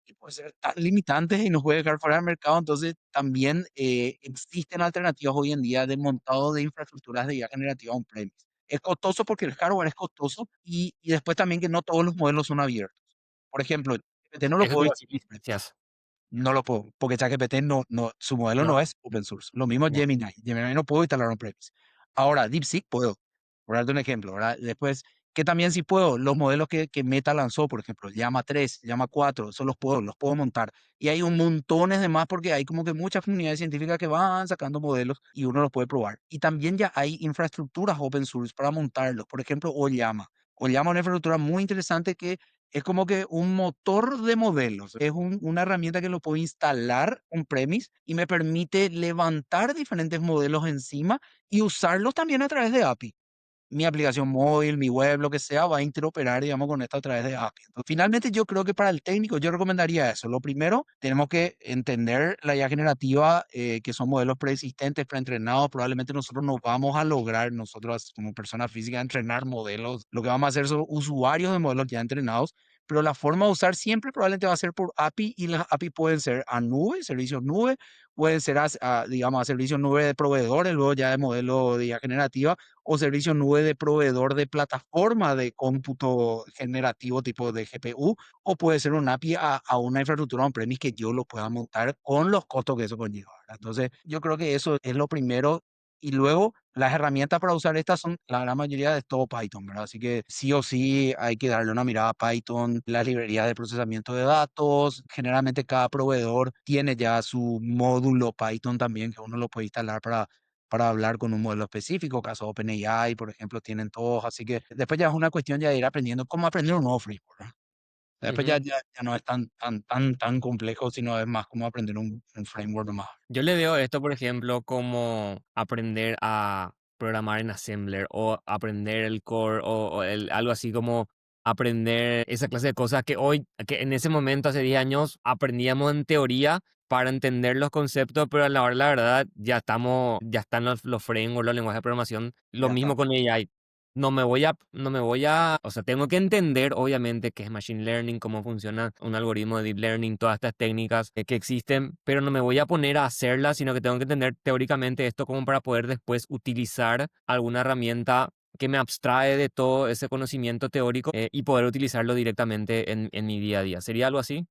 y puede ser tan limitante y nos puede dejar fuera del mercado. Entonces, también existen alternativas hoy en día de montado de infraestructuras de IA generativa on-premise. Es costoso porque el hardware es costoso, y después también que no todos los modelos son abiertos. Por ejemplo, GPT no lo Eso te puedo iba a instalar decir on-premise. licencias, No lo puedo, porque ChatGPT su modelo ¿no? no es open source. Lo mismo Ya. Gemini. Gemini no puedo instalar on-premise. Ahora, DeepSeek puedo, por darte un ejemplo, ¿verdad? Después, que también sí puedo, los modelos que Meta lanzó, por ejemplo, Llama 3, Llama 4, esos los puedo montar. Y hay un montones de más porque hay como que muchas comunidades científicas que van sacando modelos y uno los puede probar. Y también ya hay infraestructuras open source para montarlos. Por ejemplo, Ollama. Ollama es una infraestructura muy interesante que es como que un motor de modelos. Es una herramienta que lo puedo instalar on-premise y me permite levantar diferentes modelos encima y usarlos también a través de API. Mi aplicación móvil, mi web, lo que sea, va a interoperar, digamos, con esto a través de API. Entonces, finalmente, yo creo que para el técnico yo recomendaría eso. Lo primero, tenemos que entender la IA generativa, que son modelos preexistentes, preentrenados. Probablemente nosotros no vamos a lograr, nosotros como personas físicas, entrenar modelos. Lo que vamos a hacer son usuarios de modelos ya entrenados, pero la forma de usar siempre probablemente va a ser por API, y las API pueden ser a nube, servicios nube, pueden ser digamos, a servicios nube de proveedores, luego ya de modelo de IA generativa, o servicio nube de proveedor de plataforma de cómputo generativo tipo de GPU, o puede ser un API a una infraestructura on-premise que yo lo pueda montar con los costos que eso conlleva, ¿verdad? Entonces, yo creo que eso es lo primero. Y luego, las herramientas para usar estas son, la gran mayoría de todo Python, ¿verdad? Así que sí o sí hay que darle una mirada a Python, las librerías de procesamiento de datos. Generalmente cada proveedor tiene ya su módulo Python también, que uno lo puede instalar para hablar con un modelo específico. Caso OpenAI, por ejemplo, tienen todos. Así que después ya es una cuestión ya de ir aprendiendo cómo aprender un nuevo framework, ¿verdad? Después Ujú. ya no es tan complejo, sino es más como aprender un framework más. Yo le veo esto, por ejemplo, como aprender a programar en Assembler o aprender el core algo así como aprender esa clase de cosas que hoy, que en ese momento, hace 10 años, aprendíamos en teoría para entender los conceptos, pero a la hora de la verdad ya están los frameworks, los lenguajes de programación, lo Ya mismo está. con AI. O sea, tengo que entender, obviamente, qué es Machine Learning, cómo funciona un algoritmo de Deep Learning, todas estas técnicas que existen, pero no me voy a poner a hacerlas, sino que tengo que entender teóricamente esto como para poder después utilizar alguna herramienta que me abstrae de todo ese conocimiento teórico, y poder utilizarlo directamente en mi día a día. ¿Sería algo así?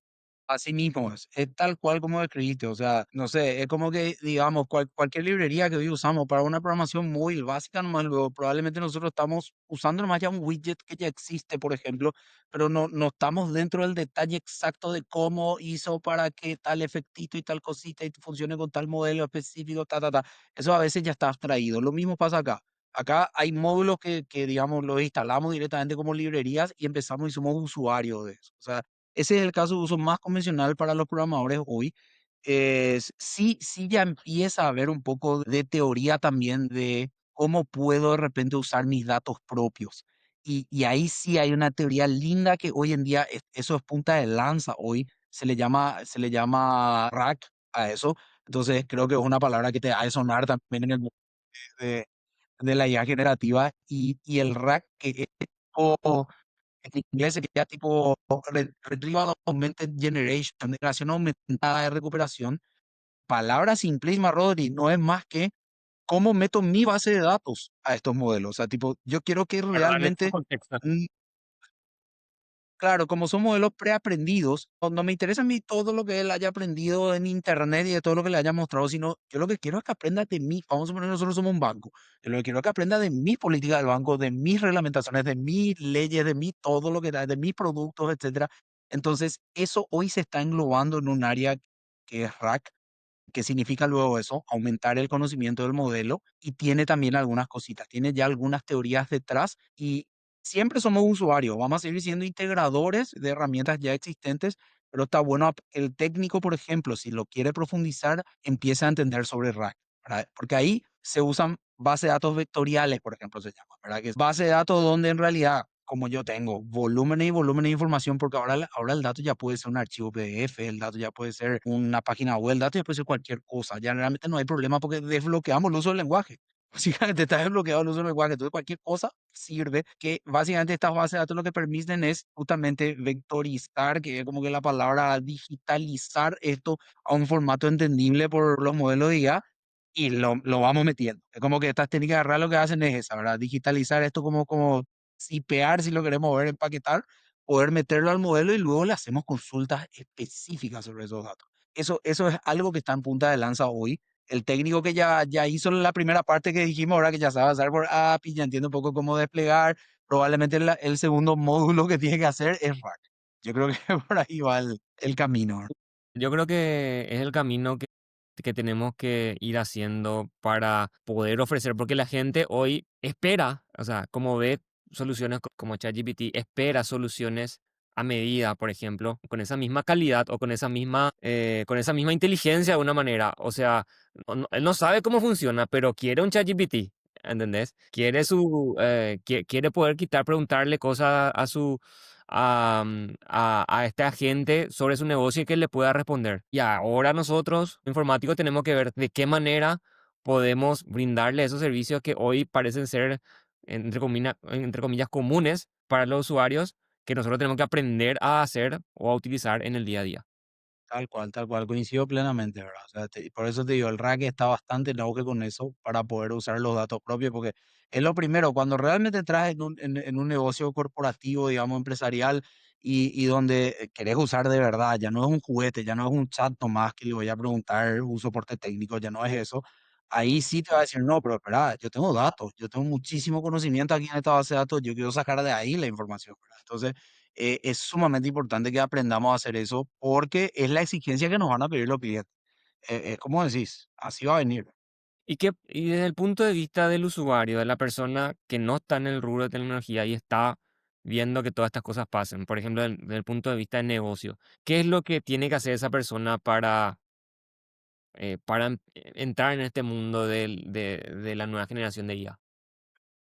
Así mismo es tal cual como describiste, o sea, no sé, es como que, digamos, cualquier librería que hoy usamos para una programación muy básica, nomás luego probablemente nosotros estamos usando nomás ya un widget que ya existe, por ejemplo, pero no estamos dentro del detalle exacto de cómo hizo para que tal efectito y tal cosita y funcione con tal modelo específico, ta. Eso a veces ya está abstraído. Lo mismo pasa acá. Acá hay módulos digamos, los instalamos directamente como librerías y empezamos y somos usuarios de eso. O sea, ese es el caso de uso más convencional para los programadores hoy. Sí, ya empieza a haber un poco de teoría también de cómo puedo de repente usar mis datos propios. Y ahí sí hay una teoría linda que hoy en día eso es punta de lanza. Hoy se le llama rack a eso. Entonces creo que es una palabra que te ha de sonar también en el mundo de, de la IA generativa. Y el rack, que es tipo, en inglés sería tipo Retrieval Augmented Generation, de creación aumentada de recuperación. Palabra simplísima, Rodri, no es más que cómo meto mi base de datos a estos modelos. O sea, tipo, yo quiero que Para darle todo realmente, contexto. mm, claro, como son modelos preaprendidos, no me interesa a mí todo lo que él haya aprendido en internet y de todo lo que le haya mostrado, sino yo lo que quiero es que aprenda de mí. Vamos a suponer, nosotros somos un banco. Yo lo que quiero es que aprenda de mis políticas del banco, de mis reglamentaciones, de mis leyes, de mí todo lo que da, de mis productos, etcétera. Entonces, eso hoy se está englobando en un área que es RAC. ¿Qué significa luego eso? Aumentar el conocimiento del modelo y tiene también algunas cositas, tiene ya algunas teorías detrás y siempre somos usuarios, vamos a seguir siendo integradores de herramientas ya existentes, pero está bueno que el técnico, por ejemplo, si lo quiere profundizar, empiece a entender sobre RAG, ¿verdad? Porque ahí se usan bases de datos vectoriales, por ejemplo, se llama, ¿verdad? Que es base de datos donde en realidad, como yo tengo volúmenes y volúmenes de información, porque ahora el dato ya puede ser un archivo PDF, el dato ya puede ser una página web, el dato ya puede ser cualquier cosa. Ya realmente no hay problema porque desbloqueamos el uso del lenguaje. Básicamente está desbloqueado el uso del lenguaje. Entonces cualquier cosa sirve, que básicamente estas bases de datos lo que permiten es justamente vectorizar, que es como que la palabra digitalizar esto a un formato entendible por los modelos de IA y lo vamos metiendo. Es como que estas técnicas de RAL lo que hacen es esa, ¿verdad? Digitalizar esto como sipear, si lo queremos ver, empaquetar, poder meterlo al modelo y luego le hacemos consultas específicas sobre esos datos. Eso es algo que está en punta de lanza hoy. El técnico que ya hizo la primera parte que dijimos, ahora que ya sabe hacer por API, ya entiende un poco cómo desplegar, probablemente el segundo módulo que tiene que hacer es RAC. Yo creo que por ahí va el camino, ¿verdad? Yo creo que es el camino que tenemos que ir haciendo para poder ofrecer, porque la gente hoy espera, o sea, como ve soluciones como ChatGPT, espera soluciones a medida, por ejemplo, con esa misma calidad o con esa misma inteligencia de una manera. O sea, él no sabe cómo funciona, pero quiere un ChatGPT, ¿entendés? Quiere poder preguntarle cosas a este agente sobre su negocio y que le pueda responder. Y ahora nosotros, informáticos, tenemos que ver de qué manera podemos brindarle esos servicios que hoy parecen ser, entre comillas, comunes para los usuarios, que nosotros tenemos que aprender a hacer o a utilizar en el día a día. Tal cual, coincido plenamente, ¿verdad? O sea, y por eso te digo, el RAG está bastante en auge con eso para poder usar los datos propios, porque es lo primero, cuando realmente entras en un negocio corporativo, digamos, empresarial, y donde querés usar de verdad, ya no es un juguete, ya no es un chat nomás que le voy a preguntar un soporte técnico, ya no es eso. Ahí sí te va a decir, no, pero espera, yo tengo datos, yo tengo muchísimo conocimiento aquí en esta base de datos, yo quiero sacar de ahí la información, ¿verdad? Entonces, es sumamente importante que aprendamos a hacer eso porque es la exigencia que nos van a pedir los clientes. Es como decís, así va a venir. Y desde el punto de vista del usuario, de la persona que no está en el rubro de tecnología y está viendo que todas estas cosas pasen, por ejemplo, desde el punto de vista de negocio, ¿qué es lo que tiene que hacer esa persona para entrar en este mundo de la nueva generación de IA?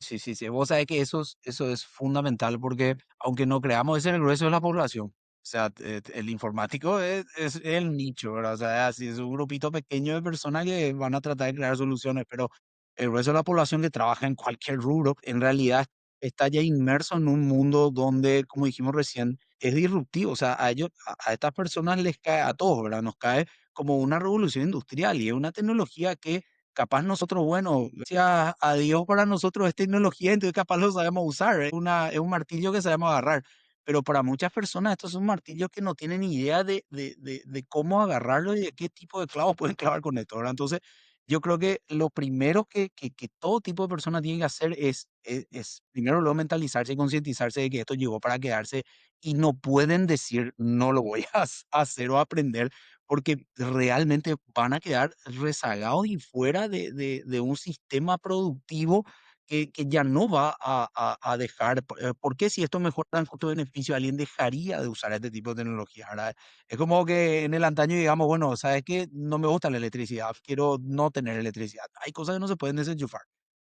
Sí, sí, sí. Vos sabés que eso es fundamental porque aunque no creamos, es el grueso de la población. O sea, el informático es el nicho, ¿verdad? O sea, así es un grupito pequeño de personas que van a tratar de crear soluciones, pero el grueso de la población que trabaja en cualquier rubro, en realidad está ya inmerso en un mundo donde, como dijimos recién, es disruptivo. O sea, a estas personas les cae a todos, ¿verdad? Nos cae como una revolución industrial y es una tecnología que capaz nosotros, bueno, gracias a Dios para nosotros es tecnología, entonces capaz lo sabemos usar, es un martillo que sabemos agarrar, pero para muchas personas estos son martillos que no tienen ni idea de cómo agarrarlo y de qué tipo de clavos pueden clavar con esto, ¿verdad? Entonces, yo creo que lo primero que todo tipo de persona tiene que hacer es primero luego mentalizarse y concientizarse de que esto llegó para quedarse y no pueden decir no lo voy a hacer o aprender porque realmente van a quedar rezagados y fuera de un sistema productivo que ya no va a dejar. ¿Por qué si esto mejora en costo-beneficio, alguien dejaría de usar este tipo de tecnología, verdad? Es como que en el antaño digamos, bueno, ¿sabes qué? No me gusta la electricidad, quiero no tener electricidad. Hay cosas que no se pueden desenchufar.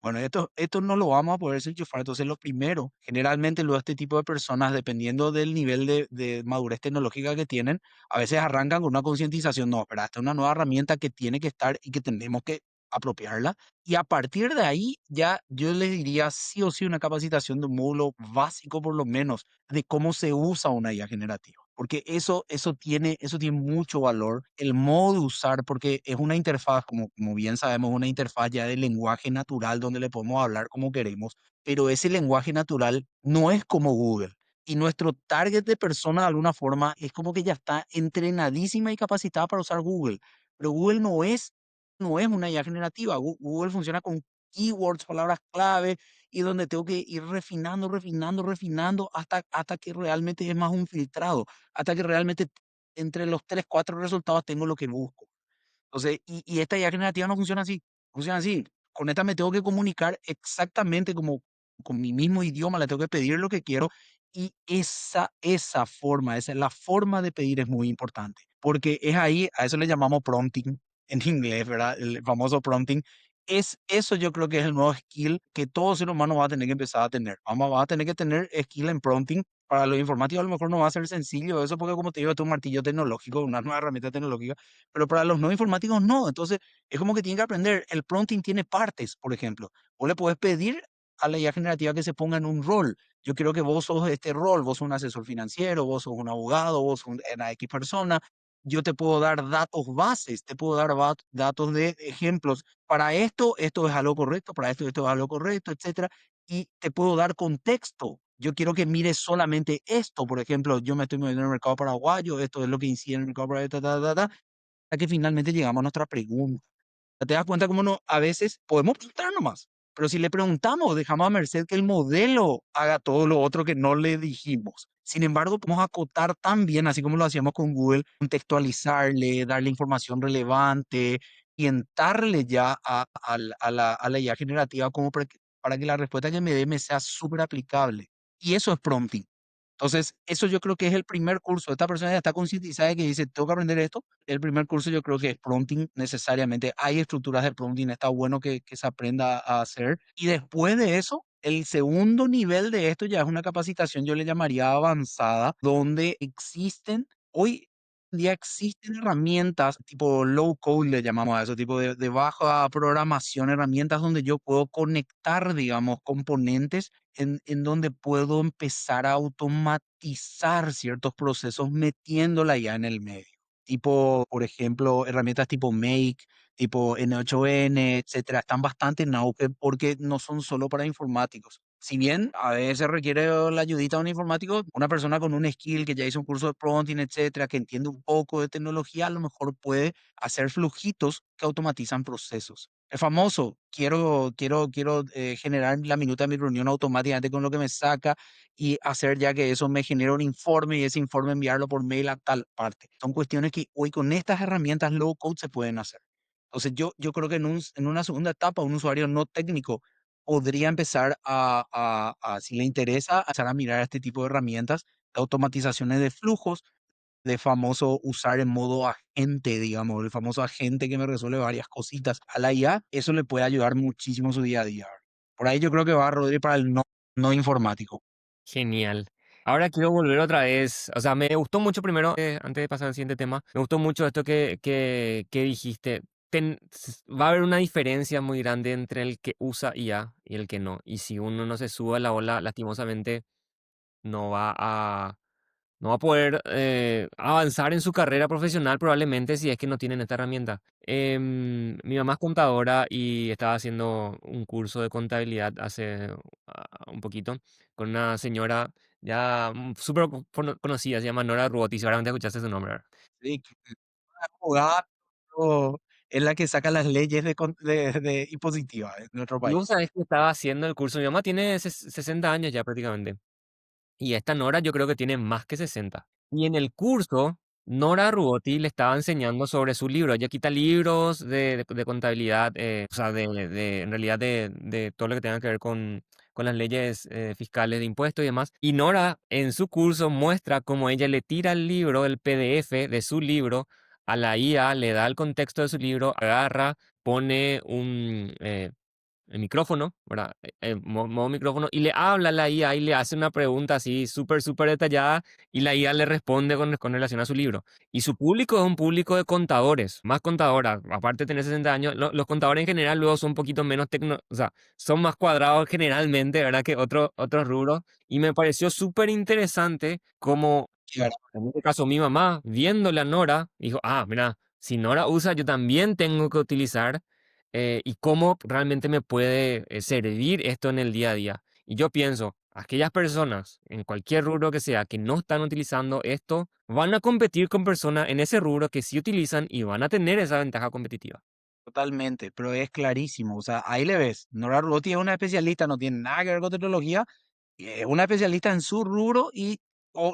Bueno, esto no lo vamos a poder desenchufar. Entonces, lo primero, generalmente, luego este tipo de personas, dependiendo del nivel de madurez tecnológica que tienen, a veces arrancan con una concientización. No, espera, esta es una nueva herramienta que tiene que estar y que tenemos que apropiarla. Y a partir de ahí, ya yo les diría sí o sí una capacitación de un módulo básico, por lo menos, de cómo se usa una IA generativa. Porque eso tiene mucho valor, el modo de usar, porque es una interfaz, como bien sabemos, una interfaz ya de lenguaje natural donde le podemos hablar como queremos, pero ese lenguaje natural no es como Google. Y nuestro target de persona, de alguna forma, es como que ya está entrenadísima y capacitada para usar Google. Pero Google no es una IA generativa. Google funciona con keywords, palabras clave, y donde tengo que ir refinando, refinando, refinando hasta que realmente es más un filtrado, hasta que realmente entre los 3 4 resultados tengo lo que busco. Entonces, y esta IA generativa no funciona así, funciona así. Con esta me tengo que comunicar exactamente como con mi mismo idioma, le tengo que pedir lo que quiero y esa forma, esa es la forma de pedir es muy importante, porque es ahí, a eso le llamamos prompting en inglés, ¿verdad? El famoso prompting. Es eso yo creo que es el nuevo skill que todo ser humano va a tener que empezar a tener. Va a tener que tener skill en prompting. Para los informáticos a lo mejor no va a ser sencillo eso porque como te digo, es un martillo tecnológico, una nueva herramienta tecnológica, pero para los no informáticos no. Entonces, es como que tienen que aprender. El prompting tiene partes, por ejemplo. Vos le podés pedir a la IA generativa que se ponga en un rol. Yo quiero que vos sos este rol, vos sos un asesor financiero, vos sos un abogado, vos sos una X persona. Yo te puedo dar datos bases, te puedo dar datos de ejemplos. Para esto es algo correcto, para esto es algo correcto, etcétera. Y te puedo dar contexto. Yo quiero que mires solamente esto. Por ejemplo, yo me estoy moviendo en el mercado paraguayo, esto es lo que incide en el mercado paraguayo, hasta que finalmente llegamos a nuestra pregunta. ¿Te das cuenta cómo no, a veces podemos preguntar nomás? Pero si le preguntamos, dejamos a merced que el modelo haga todo lo otro que no le dijimos. Sin embargo, podemos acotar tan bien, así como lo hacíamos con Google, contextualizarle, darle información relevante, orientarle ya a la IA generativa como para que la respuesta que me dé me sea súper aplicable. Y eso es prompting. Entonces, eso yo creo que es el primer curso. Esta persona ya está concientizada de que dice, tengo que aprender esto. El primer curso yo creo que es prompting necesariamente. Hay estructuras de prompting, está bueno que se aprenda a hacer. Y después de eso, el segundo nivel de esto ya es una capacitación, yo le llamaría avanzada, donde hoy en día existen herramientas tipo low code, le llamamos a eso, tipo de baja programación, herramientas donde yo puedo conectar, digamos, componentes en donde puedo empezar a automatizar ciertos procesos metiéndola ya en el medio. Tipo, por ejemplo, herramientas tipo Make, tipo N8N, etcétera, están bastante en auge porque no son solo para informáticos. Si bien a veces requiere la ayudita de un informático, una persona con un skill que ya hizo un curso de prompting, etcétera, que entiende un poco de tecnología, a lo mejor puede hacer flujitos que automatizan procesos. El famoso, quiero generar la minuta de mi reunión automáticamente con lo que me saca y hacer ya que eso me genere un informe y ese informe enviarlo por mail a tal parte. Son cuestiones que hoy con estas herramientas low code se pueden hacer. Entonces yo creo que en una segunda etapa un usuario no técnico podría empezar si le interesa, a empezar a mirar este tipo de herramientas, de automatizaciones de flujos, de famoso usar en modo agente, digamos, el famoso agente que me resuelve varias cositas a la IA, eso le puede ayudar muchísimo en su día a día. Por ahí yo creo que va, Rodri, para el no informático. Genial. Ahora quiero volver otra vez. O sea, me gustó mucho primero, antes de pasar al siguiente tema, me gustó mucho esto que dijiste. Va a haber una diferencia muy grande entre el que usa IA y el que no. Y si uno no se sube a la ola, lastimosamente, no va a, no va a poder avanzar en su carrera profesional probablemente si es que no tienen esta herramienta. Mi mamá es contadora y estaba haciendo un curso de contabilidad hace un poquito con una señora ya súper conocida, se llama Nora Ruoti, seguramente escuchaste su nombre, ¿verdad? Sí, que una abogada es la que saca las leyes de impositivas en nuestro Y vos país. sabés que estaba haciendo el curso, mi mamá tiene 60 años ya prácticamente. Y esta Nora yo creo que tiene más que 60. Y en el curso, Nora Ruoti le estaba enseñando sobre su libro. Ella quita libros de contabilidad, o sea, en realidad de todo lo que tenga que ver con las leyes fiscales de impuestos y demás. Y Nora en su curso muestra cómo ella le tira el libro, el PDF de su libro, a la IA, le da el contexto de su libro, agarra, pone el micrófono, ¿verdad? Modo micrófono, y le habla a la IA y le hace una pregunta así súper, súper detallada y la IA le responde con relación a su libro. Y su público es un público de contadores, más contadora. Aparte de tener 60 años, los contadores en general luego son un poquito menos o sea, son más cuadrados generalmente, ¿verdad? Que otros rubros. Y me pareció súper interesante como Claro, en este caso, mi mamá, viéndole a Nora, dijo, ah, mira, si Nora usa, yo también tengo que utilizar y cómo realmente me puede servir esto en el día a día. Y yo pienso, aquellas personas, en cualquier rubro que sea, que no están utilizando esto, van a competir con personas en ese rubro que sí utilizan y van a tener esa ventaja competitiva. totalmente, pero es clarísimo. O sea, ahí le ves. Nora Ruoti es una especialista, no tiene nada que ver con tecnología, es una especialista en su rubro y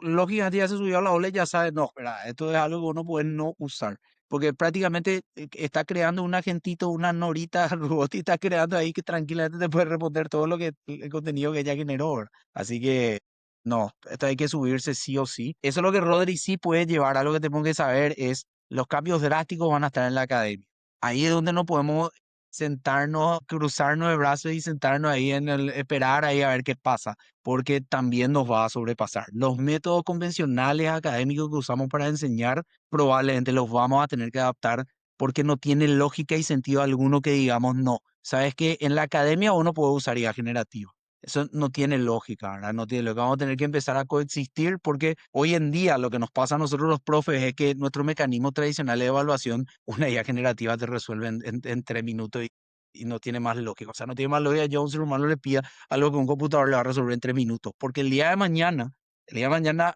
lógicamente ya se subió a la ola y ya sabe, no, espera, esto es algo que uno puede no usar. Porque prácticamente está creando un agentito, una norita robot y está creando ahí que tranquilamente te puede responder todo lo que el contenido que ella generó, ¿verdad? Así que no, esto hay que subirse sí o sí. Eso es lo que Rodri sí puede llevar. Algo que tenemos que saber es los cambios drásticos van a estar en la academia. Ahí es donde no podemos sentarnos, cruzarnos de brazos y sentarnos ahí en el esperar ahí a ver qué pasa, porque también nos va a sobrepasar. Los métodos convencionales académicos que usamos para enseñar probablemente los vamos a tener que adaptar porque no tiene lógica y sentido alguno que digamos no. Sabes que en la academia uno puede usar IA generativa. Eso no tiene lógica, ¿verdad? No tiene lógica. Vamos a tener que empezar a coexistir porque hoy en día lo que nos pasa a nosotros los profes es que nuestro mecanismo tradicional de evaluación, una IA generativa te resuelve en 3 minutos y no tiene más lógica. O sea, no tiene más lógica yo a un ser humano le pida algo que un computador le va a resolver en 3 minutos. Porque el día de mañana,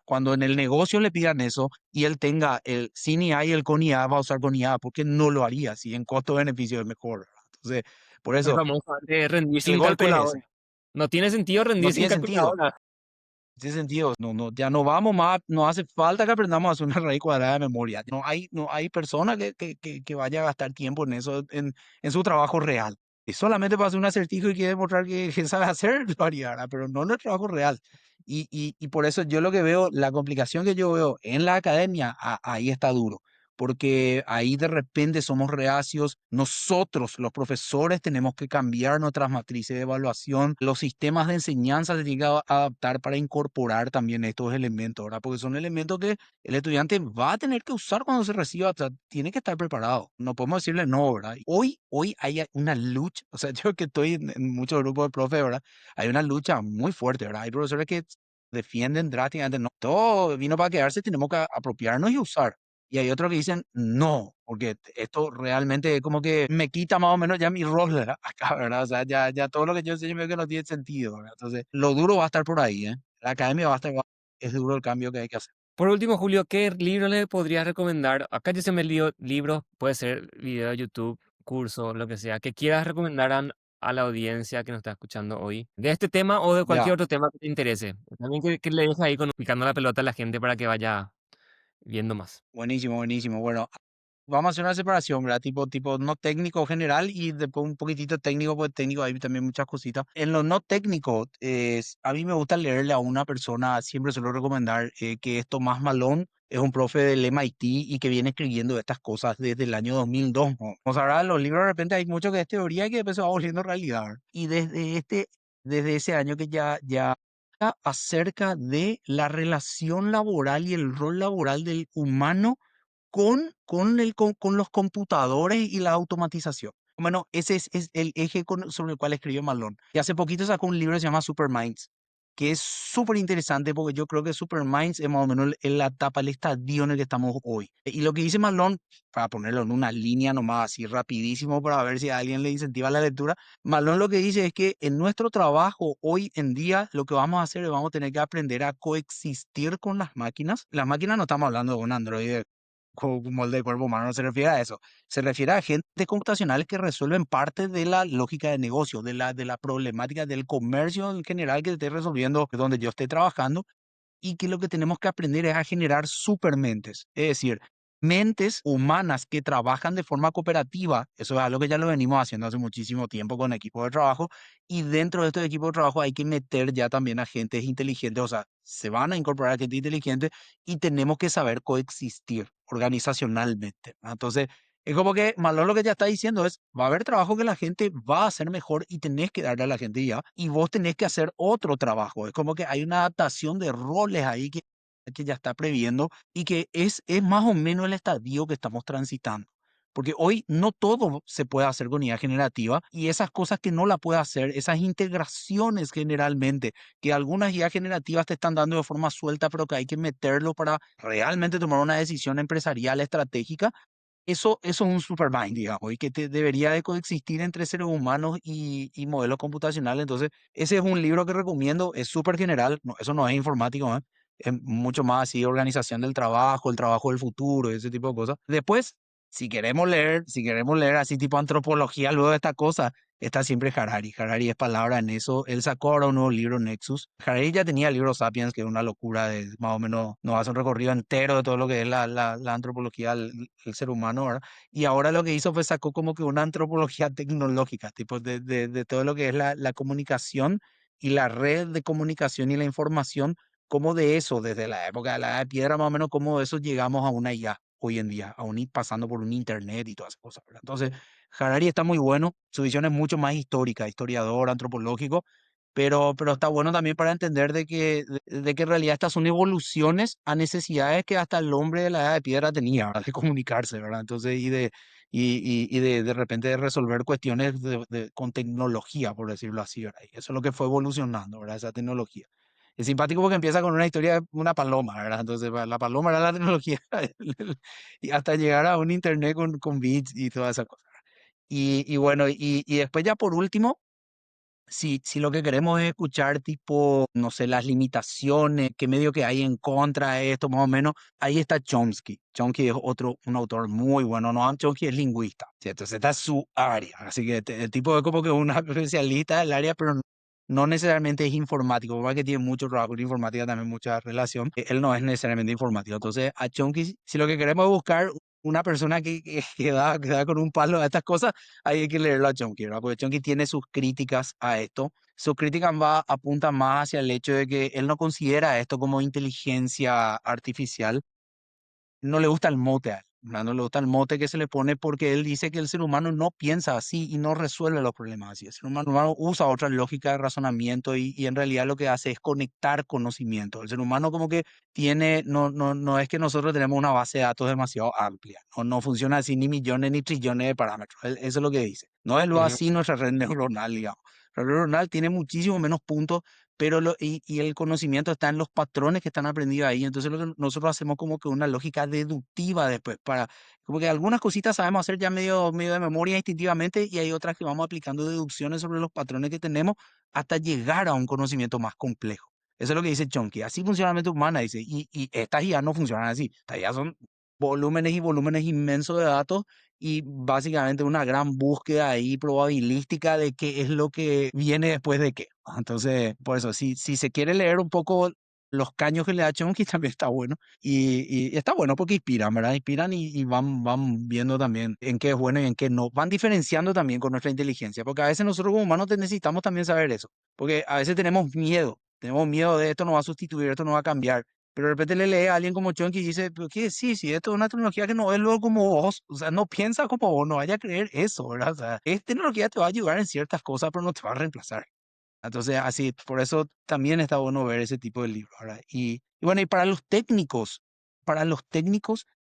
cuando en el negocio le pidan eso y él tenga el sin IA y el con IA, va a usar con IA porque no lo haría si en costo-beneficio es mejor, ¿verdad? Entonces, por El eso, famoso de rendir el sin golpe es ese. calculadora. No tiene sentido No rendir sin tiene sentido. calculadora. Ese sentido, ya no vamos más, no hace falta que aprendamos a hacer una raíz cuadrada de memoria. No hay persona que vaya a gastar tiempo en eso, en su trabajo real. Y solamente para hacer un acertijo y quiere demostrar que sabe hacer, lo haría, ¿verdad? Pero no en el trabajo real. Y por eso yo lo que veo, la complicación que yo veo en la academia, ahí está duro. Porque ahí de repente somos reacios. Nosotros, los profesores, tenemos que cambiar nuestras matrices de evaluación. Los sistemas de enseñanza se tienen que adaptar para incorporar también estos elementos, ¿verdad? Porque son elementos que el estudiante va a tener que usar cuando se reciba, o sea, tiene que estar preparado. No podemos decirle no, ¿verdad? Hoy hay una lucha, o sea, yo que estoy en muchos grupos de profes, ¿verdad? Hay una lucha muy fuerte, ¿verdad? Hay profesores que defienden drásticamente, no, todo vino para quedarse, tenemos que apropiarnos y usar. Y hay otros que dicen no, porque esto realmente es como que me quita más o menos ya mi rol, ¿verdad? Acá, ¿verdad? O sea, ya todo lo que yo enseño veo que no tiene sentido, ¿verdad? Entonces, lo duro va a estar por ahí, ¿eh? La academia va a estar, es duro el cambio que hay que hacer. Por último, Julio, ¿qué libro le podrías recomendar? Acá yo se me lío libros, puede ser video de YouTube, curso, lo que sea, que quieras recomendar a la audiencia que nos está escuchando hoy, de este tema o de cualquier Ya, otro tema que te interese. También que le dejes ahí con, picando la pelota a la gente para que vaya viendo más. buenísimo, buenísimo. Bueno, vamos a hacer una separación, ¿verdad? Tipo no técnico general y después un poquitito técnico, pues técnico hay también muchas cositas. En lo no técnico, a mí me gusta leerle a una persona, siempre suelo recomendar que es Tomás Malone, es un profe del MIT y que viene escribiendo estas cosas desde el año 2002, ¿no? Como sabrás, los libros de repente hay mucho que es teoría y que después se va volviendo realidad, ¿verdad? Y desde ese año que ya acerca de la relación laboral y el rol laboral del humano con los computadores y la automatización. Bueno, ese es el eje sobre el cual escribió Malone. Y hace poquito sacó un libro que se llama Superminds, que es súper interesante porque yo creo que Superminds es más o menos la etapa, el estadio en el que estamos hoy. Y lo que dice Malone, para ponerlo en una línea nomás así rapidísimo para ver si a alguien le incentiva la lectura, Malone lo que dice es que en nuestro trabajo hoy en día lo que vamos a hacer es vamos a tener que aprender a coexistir con las máquinas. Las máquinas no estamos hablando de un Android como el del cuerpo humano, no se refiere a eso. Se refiere a agentes computacionales que resuelven parte de la lógica de negocio, de la problemática del comercio en general que esté resolviendo donde yo esté trabajando y que lo que tenemos que aprender es a generar supermentes, es decir, mentes humanas que trabajan de forma cooperativa. Eso es algo que ya lo venimos haciendo hace muchísimo tiempo con equipos de trabajo y dentro de estos equipos de trabajo hay que meter ya también agentes inteligentes, o sea, se van a incorporar agentes inteligentes y tenemos que saber coexistir organizacionalmente, ¿no? Entonces, Es como que Malón lo que ya está diciendo es, va a haber trabajo que la gente va a hacer mejor y tenés que darle a la gente ya, y vos tenés que hacer otro trabajo. Es como que hay una adaptación de roles ahí que ya está previendo y que es más o menos el estadio que estamos transitando. Porque hoy no todo se puede hacer con IA generativa y esas cosas que no la puede hacer, esas integraciones generalmente, que algunas IA generativas te están dando de forma suelta, pero que hay que meterlo para realmente tomar una decisión empresarial estratégica, eso es un supermind, digamos, y que debería de coexistir entre seres humanos y modelos computacionales. Entonces, ese es un libro que recomiendo, es súper general, eso no es informático, ¿eh? Es mucho más así, organización del trabajo, el trabajo del futuro, ese tipo de cosas. Después, si queremos leer así tipo antropología, luego de esta cosa, está siempre Harari. Harari es palabra en eso. Él sacó ahora un nuevo libro, Nexus. Harari ya tenía el libro Sapiens, que es una locura, de más o menos nos hace un recorrido entero de todo lo que es la antropología del ser humano, ¿verdad? Y ahora lo que hizo fue sacó como que una antropología tecnológica, tipo de todo lo que es la comunicación y la red de comunicación y la información, como de eso, desde la época de la edad de piedra, más o menos, como de eso llegamos a una IA hoy en día, aún pasando por un internet y todas esas cosas, ¿verdad? Entonces, Harari está muy bueno, su visión es mucho más histórica, historiador, antropológico, pero está bueno también para entender de que en realidad estas son evoluciones a necesidades que hasta el hombre de la edad de piedra tenía, ¿verdad? De comunicarse, ¿verdad? Entonces, de repente de resolver cuestiones con tecnología, por decirlo así, ¿verdad? Y eso es lo que fue evolucionando, ¿verdad? Esa tecnología. Es simpático porque empieza con una historia de una paloma, ¿verdad? Entonces, la paloma era la tecnología y hasta llegar a un internet con bits y todas esas cosas. Y bueno, y después ya por último, si lo que queremos es escuchar tipo, no sé, las limitaciones, qué medio que hay en contra de esto, más o menos, ahí está Chomsky. Chomsky es otro, un autor muy bueno. Noam Chomsky es lingüista, ¿cierto? Esta es su área. Así que el tipo es como que un especialista del área, pero no necesariamente es informático, porque tiene mucho trabajo en informática, también mucha relación. Él no es necesariamente informático. Entonces, a Chomsky, si lo que queremos es buscar una persona que da con un palo a estas cosas, ahí hay que leerlo a Chomsky, ¿verdad? Porque Chomsky tiene sus críticas a esto. Sus críticas apuntan más hacia el hecho de que él no considera esto como inteligencia artificial, no le gusta el mote a él, ¿verdad? No le gusta el mote que se le pone porque él dice que el ser humano no piensa así y no resuelve los problemas así. El ser humano usa otra lógica de razonamiento y en realidad lo que hace es conectar conocimiento. El ser humano como que tiene, no es que nosotros tenemos una base de datos demasiado amplia, no funciona así ni millones ni trillones de parámetros. Eso es lo que dice. No es lo Ujú. así nuestra red neuronal, digamos. La red neuronal tiene muchísimo menos puntos, pero y el conocimiento está en los patrones que están aprendidos ahí. Entonces lo que nosotros hacemos como que una lógica deductiva después, para, como que algunas cositas sabemos hacer ya medio de memoria instintivamente y hay otras que vamos aplicando deducciones sobre los patrones que tenemos hasta llegar a un conocimiento más complejo. Eso es lo que dice Chomsky. Así funciona la mente humana, dice, y estas ya no funcionan así. Estas ya son volúmenes y volúmenes inmensos de datos y básicamente una gran búsqueda ahí probabilística de qué es lo que viene después de qué. Entonces, por eso, si se quiere leer un poco los caños que le da Chomsky, también está bueno. Y está bueno porque inspiran, ¿verdad? Inspiran y van viendo también en qué es bueno y en qué no. Van diferenciando también con nuestra inteligencia, porque a veces nosotros como humanos necesitamos también saber eso, porque a veces tenemos miedo de esto no va a sustituir, esto no va a cambiar. Pero de repente le lee a alguien como Chonky y dice, pero qué, sí, esto es una tecnología que no es luego como vos, o sea, no piensa como vos, no vaya a creer eso, ¿verdad? O sea, esta tecnología te va a ayudar en ciertas cosas, pero no te va a reemplazar. Entonces, así, por eso también está bueno ver ese tipo de libros, ¿verdad? Y bueno, y para los técnicos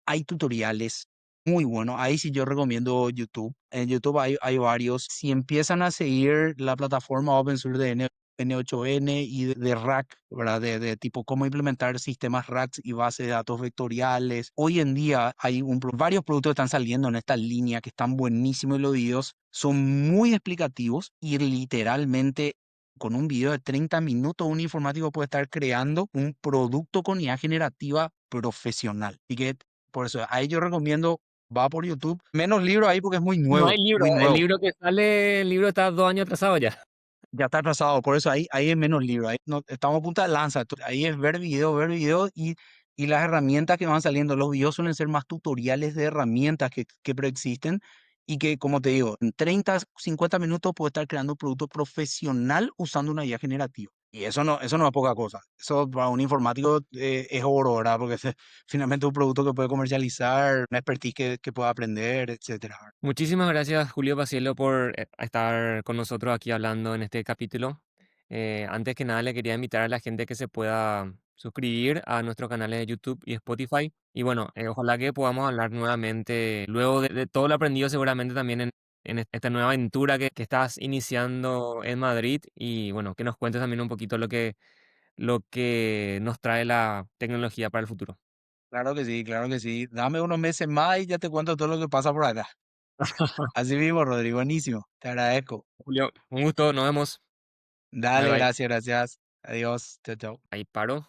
hay tutoriales muy buenos. Ahí sí yo recomiendo YouTube. En YouTube hay varios. Si empiezan a seguir la plataforma open source de N8N y de RAC, ¿verdad? De tipo cómo implementar sistemas RACs y bases de datos vectoriales. Hoy en día hay varios productos que están saliendo en esta línea que están buenísimos y los videos son muy explicativos y literalmente con un video de 30 minutos, un informático puede estar creando un producto con IA generativa profesional. Y que por eso, ahí yo recomiendo, va por YouTube. Menos libros ahí porque es muy No hay nuevo, libro, muy el nuevo. libro que sale, el libro está 2 años atrasado ya. Ya está atrasado, por eso ahí es menos libro. Ahí no, estamos a punta de lanza. Ahí es ver video y las herramientas que van saliendo. Los videos suelen ser más tutoriales de herramientas que preexisten y que, como te digo, en 30, 50 minutos puede estar creando un producto profesional usando una IA generativa. Y eso no es poca cosa. Eso para un informático es oro, ¿verdad? Porque finalmente es un producto que puede comercializar, una expertise que pueda aprender, etcétera. Muchísimas gracias, Julio Pacielo, por estar con nosotros aquí hablando en este capítulo. Antes que nada, le quería invitar a la gente que se pueda suscribir a nuestros canales de YouTube y Spotify. Y bueno, ojalá que podamos hablar nuevamente luego de todo lo aprendido, seguramente también en esta nueva aventura que estás iniciando en Madrid. Y bueno, que nos cuentes también un poquito lo que nos trae la tecnología para el futuro. Claro que sí, claro que sí. Dame unos meses más y ya te cuento todo lo que pasa por acá. Así mismo, Rodrigo, buenísimo. Te agradezco. Julio, un gusto, nos vemos. Bye Dale, bye. gracias, gracias. Adiós. Chao, chao. Ahí paro.